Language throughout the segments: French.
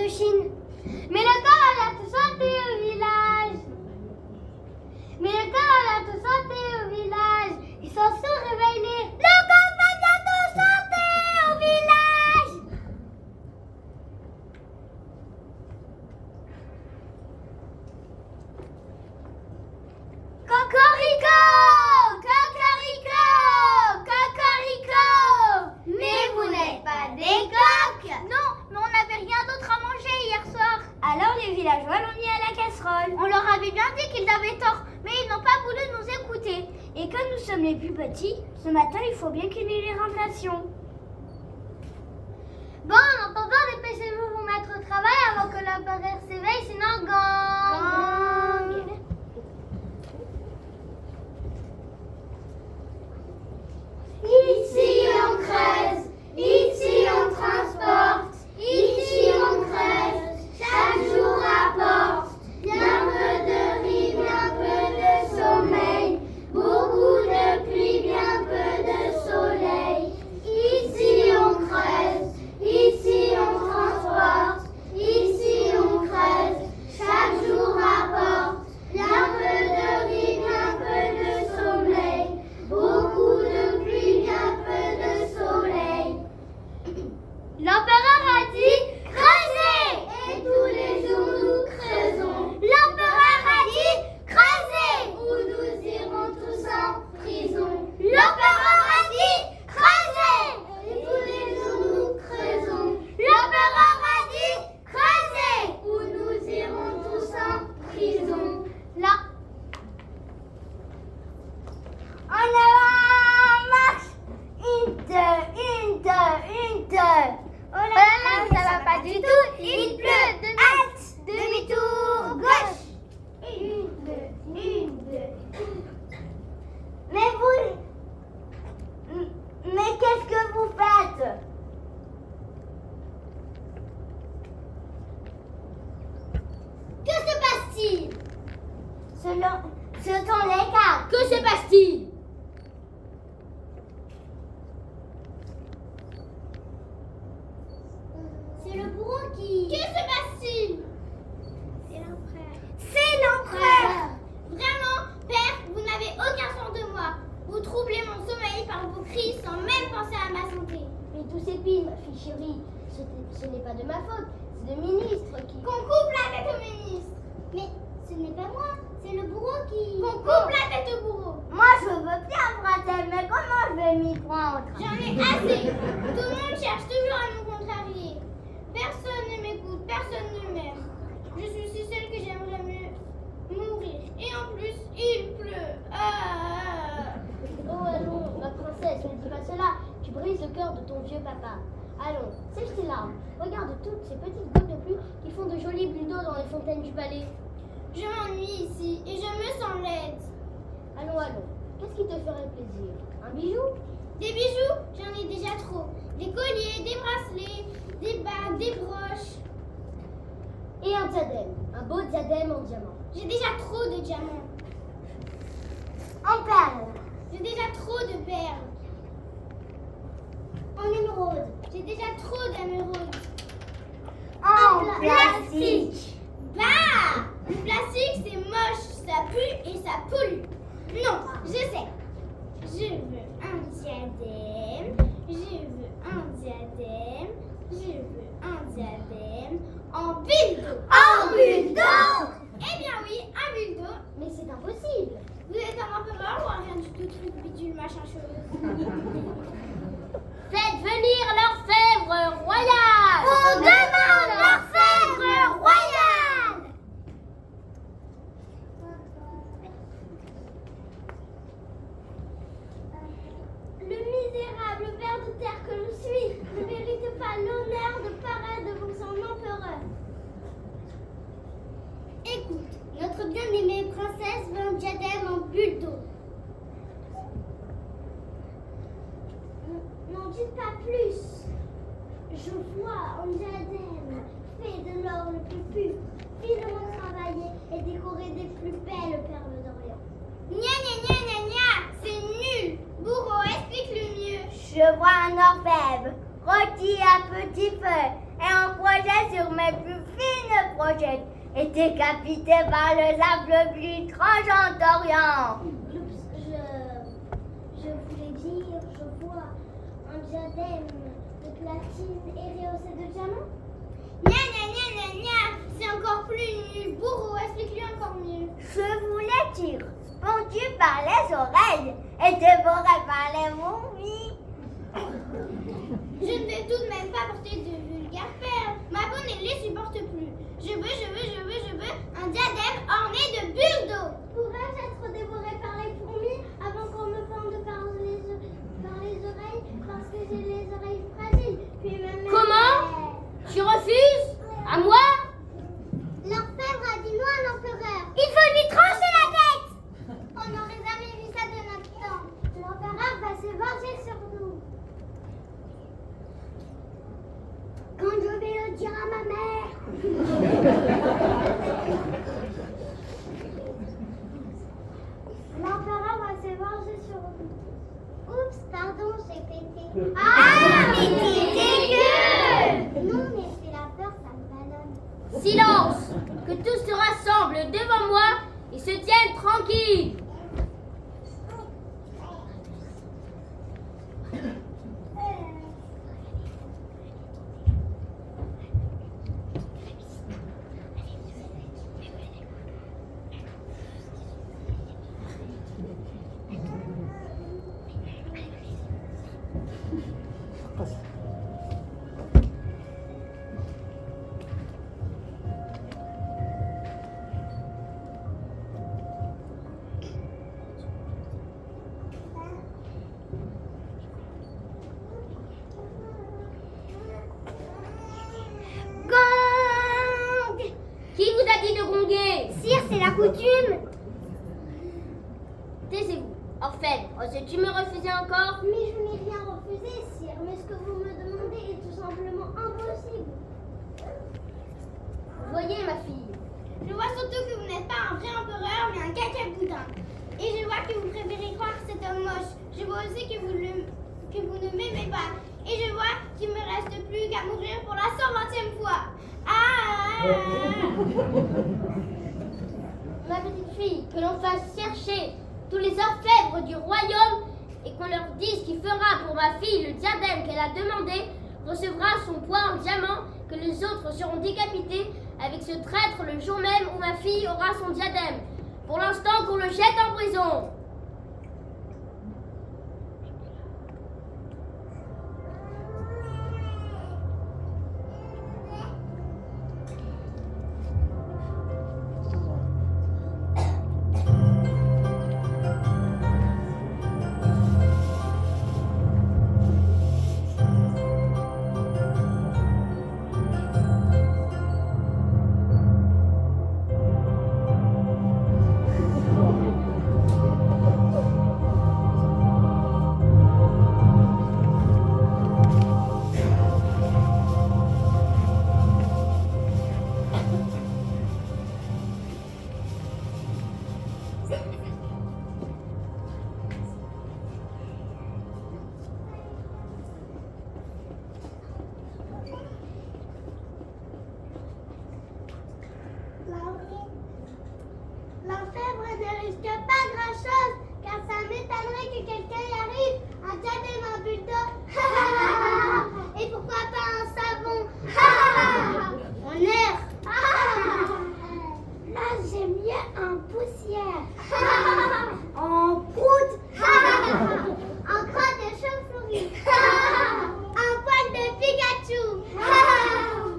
d'Indochine. Mais le temps a tout sauté au village. Mais le temps a tout sauté au village. Ils sont tous réveillés. Le temps a tout sauté au village. Cocorico! Cocorico! Cocorico! Mais vous n'êtes pas des coqs! Non, mais on n'avait rien d'autre à manger hier soir. Alors les villageois l'ont mis à la casserole. On leur avait bien dit qu'ils avaient tort, mais ils n'ont pas voulu nous écouter. Et comme nous sommes les plus petits, ce matin il faut bien que nous les remplacions. Bon, en attendant, dépêchez-vous vous mettre au travail avant que l'empereur s'éveille, sinon gang! Ici on creuse, ici on transporte, ici on creuse, chaque jour apporte bien peu de riz, bien peu de sommeil, beaucoup de pluie, bien peu de soleil. Ici on creuse, ici on transporte, ici on creuse, chaque jour apporte bien peu de riz, bien peu de sommeil, beaucoup de pluie, bien peu de soleil. L'empereur a dit creusez, et tous les jours nous creusons. L'empereur a dit creusez, ou nous irons tous en prison. L'empereur a dit creusez, et tous les jours nous creusons. L'empereur a dit creusez, ou nous irons tous en prison. Là. En avant, marche! Une, deux. Oh là là, ça va pas du tout. Il pleut. Halte, demi-tour, gauche. Une, deux. Mais qu'est-ce que vous faites? Que se passe-t-il? Ce sont les cartes. Que se passe-t-il? C'est le bourreau qui... Que se passe-t-il? C'est l'empereur. Vraiment, père, vous n'avez aucun sens de moi. Vous troublez mon sommeil par vos cris sans même penser à ma santé. Mais tous ces piles, ma fille chérie, ce n'est pas de ma faute. C'est le ministre qui... Qu'on coupe la tête au ministre. Mais ce n'est pas moi, c'est le bourreau qui... Qu'on coupe la tête au bourreau. Moi, je veux bien Bratel, mais comment je vais m'y prendre? J'en ai assez. Tout le monde cherche toujours à nous contrarier. Personne ne m'écoute, personne ne m'aime. Je suis si seule que j'aimerais mieux mourir. Et en plus, il pleut. Oh, allons, ma princesse, ne dis pas cela. Tu brises le cœur de ton vieux papa. Allons, sèche tes larmes. Regarde toutes ces petites gouttes de pluie qui font de jolies bulles d'eau dans les fontaines du palais. Je m'ennuie ici et je me sens laide. Allons. Qu'est-ce qui te ferait plaisir? Un bijou? Des bijoux? J'en ai déjà trop. Des colliers, des bracelets, des bagues, des broches. Et un diadème. Un beau diadème en diamant. J'ai déjà trop de diamants. En perles. J'ai déjà trop de perles. En émeraude. J'ai déjà trop d'émeraudes. En plastique. Bah! Le plastique c'est moche, ça pue et ça pollue. Non, je sais. Je veux un diadème. En bulle d'eau. En bulle d'eau? Eh bien oui, un bulle d'eau. Mais c'est impossible. Vous êtes un empereur ou un rien du tout truc bidule machin chose? Faites venir l'orfèvre royal. On demande l'orfèvre royal. Le misérable ver de terre que je suis ne mérite pas l'honneur de paraître devant son empereur. Écoute, notre bien-aimée princesse veut un diadème en bulle d'eau. N'en dites pas plus. Je vois un diadème fait de l'or le plus pur, finement travaillé et décoré des plus belles perles d'Orient. Gna gna gna gna gna, c'est nul. Bourreau, explique-le mieux. Je vois un orfèvre rôti à petit feu et un projet sur mes plus tête et décapité par le sable plus tranchant d'Orient. Je voulais dire, je vois un diadème de platine et rehaussé de diamants. Nya nya nya nya nya, c'est encore plus nul. Bourreau, explique-lui encore mieux. Je voulais dire, pendu par les oreilles et dévoré par les momies. Je ne vais tout de même pas porter de vulgaires perles. Ma peau ne les supporte plus. Je veux un diadème orné de bulles d'eau. Pourrais-je être dévoré par les fourmis avant qu'on me pende par les oreilles parce que j'ai les oreilles fragiles. Puis même Comment? Tu refuses? À moi? L'orfèvre a dit non à l'empereur. Il faut lui trancher la tête. On n'aurait jamais vu ça de notre temps. L'empereur va se venger sur nous. Quand je vais le dire à ma mère. L'empereur va se venger sur nous. Oups, pardon, j'ai pété. Ah, mais t'es dégueu! Non, mais c'est la peur, ça me ballonne. Silence! Que tous se rassemblent devant moi et se tiennent tranquilles. Qui vous a dit de gronder? Sire, c'est la coutume. Taisez-vous. Orphène, oses-tu me refuser encore? Mais je n'ai rien refusé, sire. Mais ce que vous me demandez est tout simplement impossible. Voyez, ma fille. Je vois surtout que vous n'êtes pas un vrai empereur, mais un cacaboudin. Et je vois que vous préférez croire cet homme moche. Je vois aussi que vous ne m'aimez pas. Et je vois qu'il me reste plus qu'à mourir pour la 120e fois. Ah! Ma petite fille, que l'on fasse chercher tous les orfèvres du royaume et qu'on leur dise qui fera pour ma fille le diadème qu'elle a demandé, recevra son poids en diamant, que les autres seront décapités avec ce traître le jour même où ma fille aura son diadème. Pour l'instant, qu'on le jette en prison. L'orfèvre ne risque pas grand-chose, car ça m'étonnerait que quelqu'un y arrive. Un diadème, un bulldog. Et pourquoi pas un savon. On erre. Là, j'aime mieux un poussière. En prout. Un croix de chauve-souris. Un poil de Pikachu.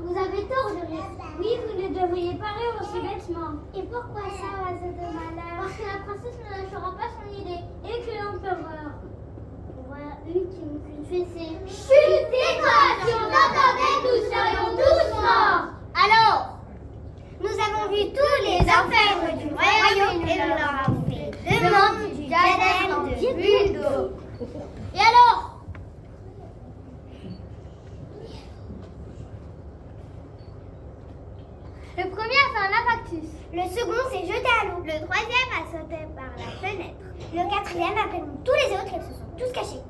Vous avez tort de rire. Oui, vous ne devriez pas rire aussi bêtement. Et pourquoi ça, oiseau de malheur? Parce que la princesse ne lâchera pas son idée et que l'empereur. Voilà une qui me fait une fessée. Chut, tais-toi! Si on t'entendait, nous serions tous morts. Alors, nous avons vu tous les orfèvres du royaume et nous leur avons fait demande du diadème de bulles d'eau. Et alors? Le premier a fait un infarctus. Le second s'est jeté à l'eau. Le troisième a sauté par la fenêtre. Le quatrième, après tous les autres, ils se sont tous cachés.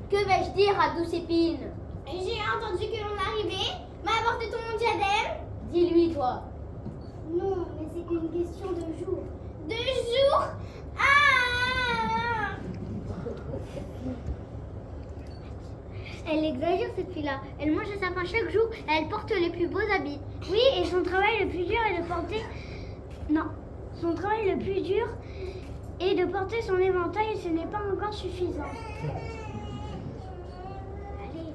Que vais-je dire à Douce Épine? J'ai entendu que l'on arrivait, m'a apporté ton diadème. Dis-lui, toi. Non, mais c'est qu'une question de jours. De jours? Ah! Elle exagère cette fille-là. Elle mange sa faim chaque jour et elle porte les plus beaux habits. Oui, et son travail le plus dur est de porter... Non, son travail le plus dur est de porter son éventail et ce n'est pas encore suffisant. Allez,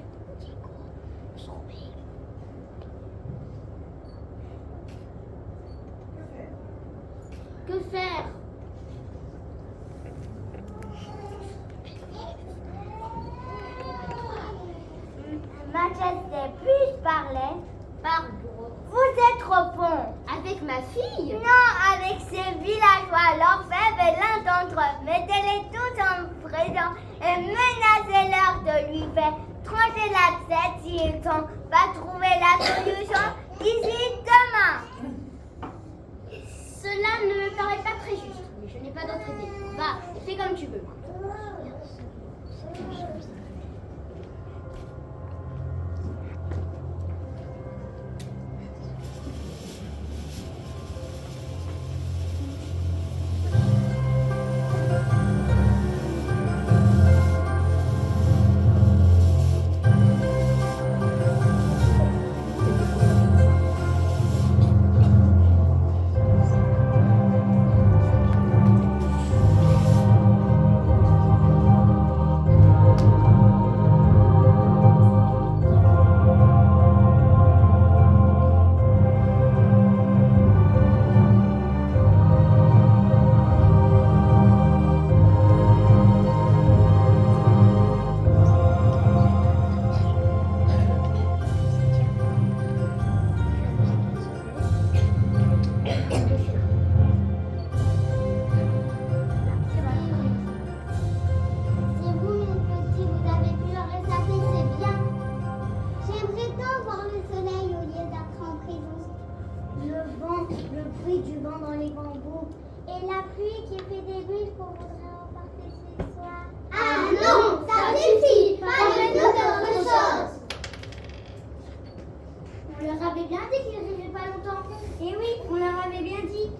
Que faire? Majesté, puis-je parler? Parle, bourreau. Vous êtes trop bon. Avec ma fille? Non, avec ces villageois, l'orfèvre et l'un d'entre eux. Mettez-les tous en prison et menacez-leur de lui faire trancher la tête s'ils n'ont pas trouvé la solution d'ici demain. Cela ne me paraît pas très juste, mais je n'ai pas d'autre idée. Va, fais comme tu veux. C'est vous, mon petit, vous avez pu le réchapper, c'est bien. J'aimerais tant voir le soleil au lieu d'être en prison. Le vent, le bruit du vent dans les bambous. Et la pluie qui fait des bulles qu'on voudrait emporter ce soir. Ah non, ça suffit, parle-nous d'autre chose. On leur avait bien dit qu'ils n'iraient pas longtemps. Et oui, on leur avait bien dit.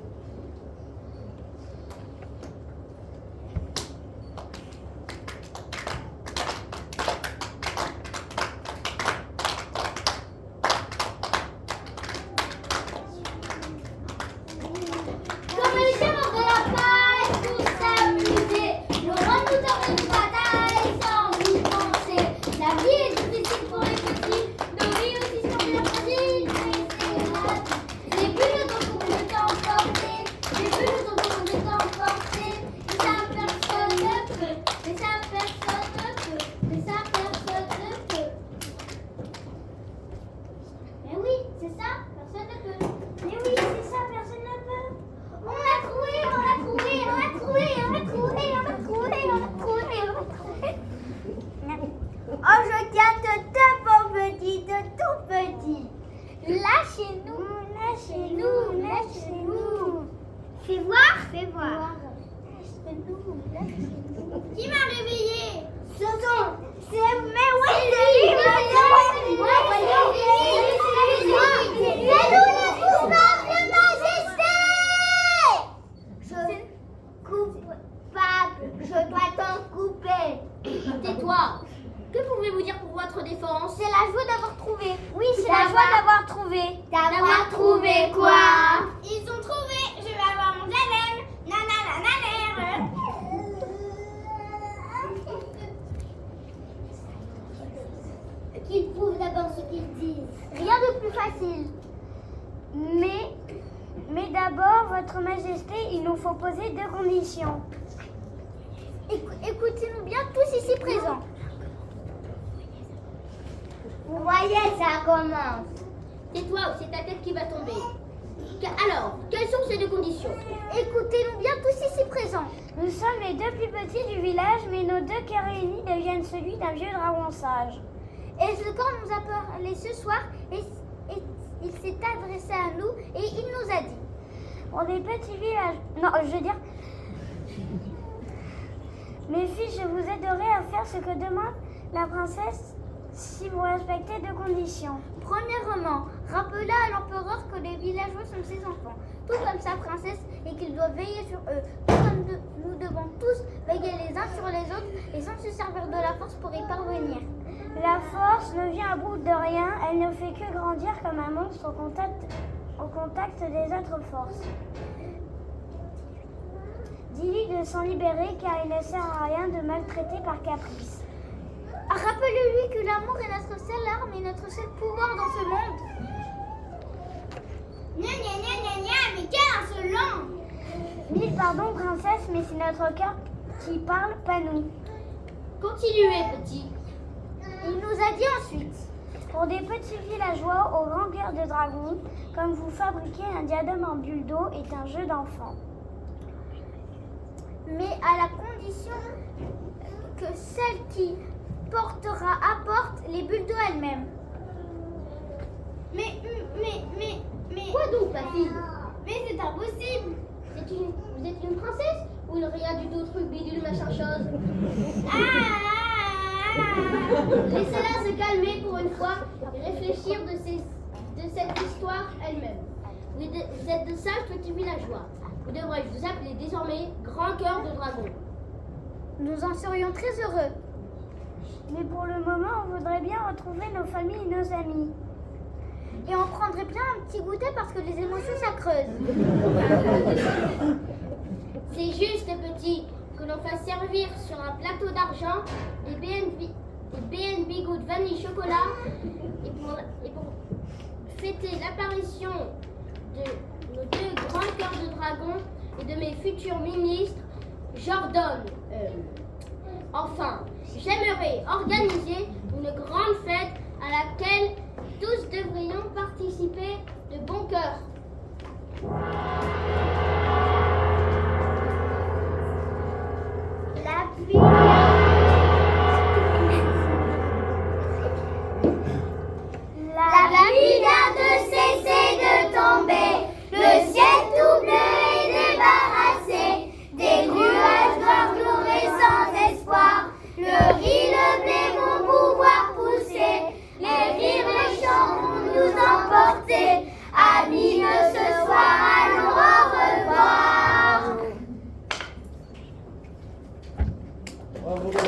Comme les chevaux de la paille pour s'amuser, le roi nous donne une bataille sans y penser. La vie est difficile pour les petits, nos vies aussi sont bien fragiles, mais c'est la vie. Les bulles dont on est emporté, les bulles dont on est emporté, et ça personne ne peut, et ça personne ne peut, et ça personne ne peut. Mais oui, c'est ça, personne ne peut. Mais oui, c'est ça, personne ne peut. On l'a trouvé, on l'a trouvé, on l'a trouvé, on l'a trouvé, on l'a trouvé, on l'a trouvé, on l'a trouvé. Oh, je tiens de deux beaux petits, de tout petits. Lâchez-nous, Lâchez-nous, lâchez-nous. Fais voir, Fais voir. Lâchez-nous, lâchez-nous. Qui m'a réveillé? Ce sont... Mais oui, C'est lui, c'est moi, mais nous ne pouvons pas, Majesté! Coupable, je dois t'en couper. Tais-toi. Que pouvez-vous dire pour votre défense? C'est la joie d'avoir trouvé. Oui, c'est D'avoir- la joie d'avoir trouvé. D'avoir trouvé quoi? Ils ont trouvé, je vais avoir mon diadème. Nananananer. Qu'ils prouvent d'abord ce qu'ils disent. Rien de plus facile. Mais d'abord, Votre Majesté, il nous faut poser deux conditions. Écoutez-nous bien tous ici présents. Vous voyez, ça commence. Tais-toi ou c'est ta tête qui va tomber. Alors, quelles sont ces deux conditions? Écoutez-nous bien tous ici présents. Nous sommes les deux plus petits du village, mais nos deux cœurs réunis deviennent celui d'un vieux dragon sage. Et ce camp nous a parlé ce soir et il s'est adressé à nous et il nous a dit. Pour des petits villages... Non, je veux dire... Mes filles, je vous aiderai à faire ce que demande la princesse si vous respectez deux conditions. Premièrement, rappela à l'empereur que les villageois sont ses enfants, tout comme sa princesse, et qu'il doit veiller sur eux, tout comme nous devons tous veiller les uns sur les autres et sans se servir de la force pour y parvenir. La force ne vient à bout de rien, elle ne fait que grandir comme un monstre au contact des autres forces. Dis-lui de s'en libérer car il ne sert à rien de maltraiter par caprice. Rappelez-lui que l'amour est notre seule arme et notre seul pouvoir dans ce monde. Gna gna gna gna gna, mais quel insolent! Mille pardons, princesse, mais c'est notre cœur qui parle, pas nous. Continuez, petit. Il nous a dit ensuite, pour des petits villageois au grand cœur de dragon, comme vous fabriquez un diadème en bulle d'eau est un jeu d'enfant. Mais à la condition que celle qui portera apporte les bulles d'eau elles-mêmes. Mais, Quoi donc, ma fille? mais c'est impossible! Vous êtes une princesse ou une rien du tout truc bidule machin chose? Laissez-la se calmer pour une fois et réfléchir de cette histoire elle-même. Vous êtes de sages petits villageois. Vous devrez vous appeler désormais Grand Cœur de Dragon. Nous en serions très heureux. Mais pour le moment, on voudrait bien retrouver nos familles et nos amis. Et on prendrait bien un petit goûter parce que les émotions, ça creuse. C'est juste, petit, que l'on fasse servir sur un plateau d'argent des BNB Good Vanille Chocolat et pour fêter l'apparition de nos deux grands cœurs de dragon et de mes futurs ministres, j'ordonne. Enfin, j'aimerais organiser une grande fête à laquelle tous devrions participer de bon cœur. La pluie. La pluie vient de cesser de tomber, le ciel tout bleu est débarrassé, des nuages noirs lourds et sans espoir, le riz, le blé vont pouvoir pousser, les rires, les chants vont nous emporter, amis de ce soir, allons au revoir. Bravo.